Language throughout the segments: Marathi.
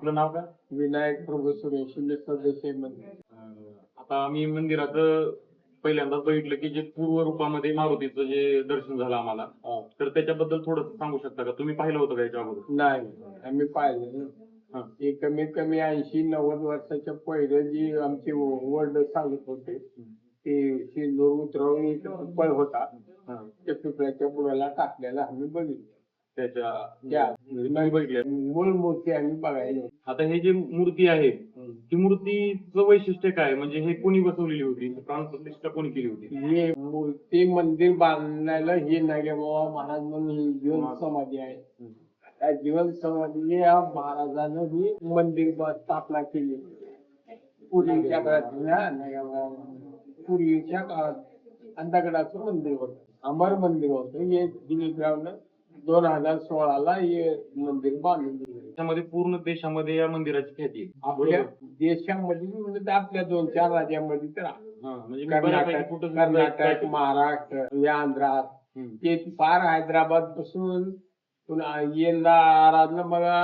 आपलं नाव काय? विनायक प्रभू सुरेश सदस्य मंदिर. आता आम्ही मंदिरात पहिल्यांदाच बघितलं की जे पूर्व रूपामध्ये मारुतीचं जे दर्शन झालं आम्हाला, तर त्याच्याबद्दल थोडं सांगू शकता का? तुम्ही पाहिलं होतं का याच्या अगोदर? नाही, आम्ही पाहिलं. ते कमीत कमी 80-90 वर्षाच्या पहिले जी आमचे वडील सांगत होते ते सिंदूर उतरवून इथं पिपळ होता, त्या पिपळाच्या बुडाला टाकलेला आम्ही बघितलं. त्याच्या तुम्ही बघितल्या. मूळ मूर्ती आम्ही बघायला. आता हे जे मूर्ती आहे, ती मूर्तीचं वैशिष्ट्य काय? म्हणजे हे कोणी बसवलेली होती? प्राणप्रतिष्ठा कोणी केली होती? हे मूर्ती मंदिर बांधण्याला हे नागेबाबा महाराज म्हणून जीवन समाधी आहे. त्या जीवन समाधी या महाराजानं ही मंदिर स्थापना केली. पूर्वीच्या काळात पूर्वीच्या काळात अंधगडाचं मंदिर होतं, अमर मंदिर होतं. हे दिलीपरावनं 2016ला हे मंदिर बांधून दिलं. त्याच्यामध्ये पूर्ण देशामध्ये या मंदिराची ख्याती आहे. आपल्या देशामध्ये म्हणजे आपल्या 2-4 राज्यामध्ये तर आहे. म्हणजे कर्नाटक, महाराष्ट्र, आंध्रात, ते पार हैदराबाद पासून पुन्हा यंदा आराधना बघा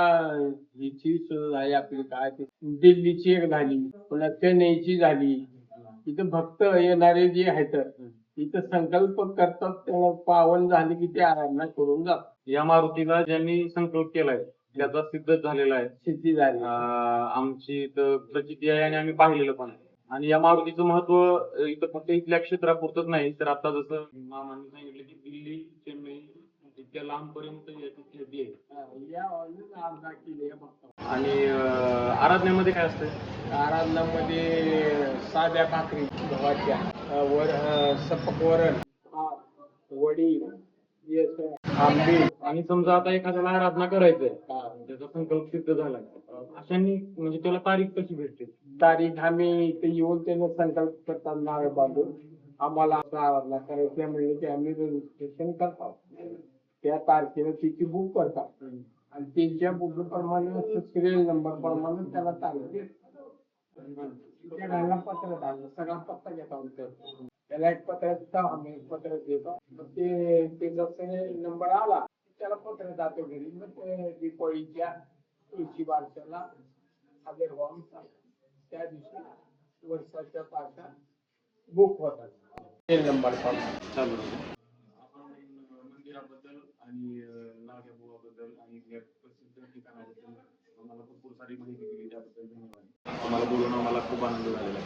हिची आहे आपली काय ते दिल्लीची एक झाली, पुन्हा चेन्नईची झाली. इथं भक्त येणारे जे आहेत इथं संकल्प करतात, त्याला पावन झाले की ते आराधना करून जातात. या मारुतीला ज्यांनी संकल्प केलाय त्याचा सिद्ध झालेला आहे, सिद्धी झाली. आमची तर प्रचिती आहे आणि आम्ही पाहिलेलं पण आहे. आणि या मारुतीचं महत्व इथं फक्त इथल्या क्षेत्रापुरतच नाही, तर आता जसं मामांनी सांगितलं की दिल्ली, चेन्नई इतक्या लांबपर्यंत याची ख्याती आहे. आणि आराधनेमध्ये काय असतं? आराधनामध्ये साध्या भाकरी गव्हाच्या, सपक वरण, वडी, आंबे. आणि समजा आता एखाद्याला आराधना करायचंय, त्याचा संकल्प सिद्ध झालाय, अशांनी म्हणजे त्याला तारीख कशी भेटते? तारीख आम्ही इथे येऊन त्यानं संकल्प करतात नारळ बांधून आम्हाला आराधना करायची म्हणजे की आम्ही रजिस्ट्रेशन करतो. त्या तारखेला तिची बुक करतात आणि त्यांच्या बुक प्रमाणे सिरियल नंबर प्रमाणे त्याला तारीख देतात. त्या पत्र टाकलं, सगळा पत्ता घेतो त्याला एक पत्र देतो, आम्ही एक पत्र देतो. मग ते जसं नंबर आला त्याला पत्र जातो घरी. मग ते दीपावलीच्या तुळशी बारशाला हजर व्हावं त्या दिवशी वर्षाच्या तारखा बुक होतात नंबर चालू. मंदिराबद्दल आणि नागेबुवाबद्दल आणि प्रसिद्ध ठिकाणाबद्दल आम्हाला भरपूर सारी माहिती दिली, त्याबद्दल धन्यवाद. आम्हाला बोलून आम्हाला खूप आनंद झालेला आहे.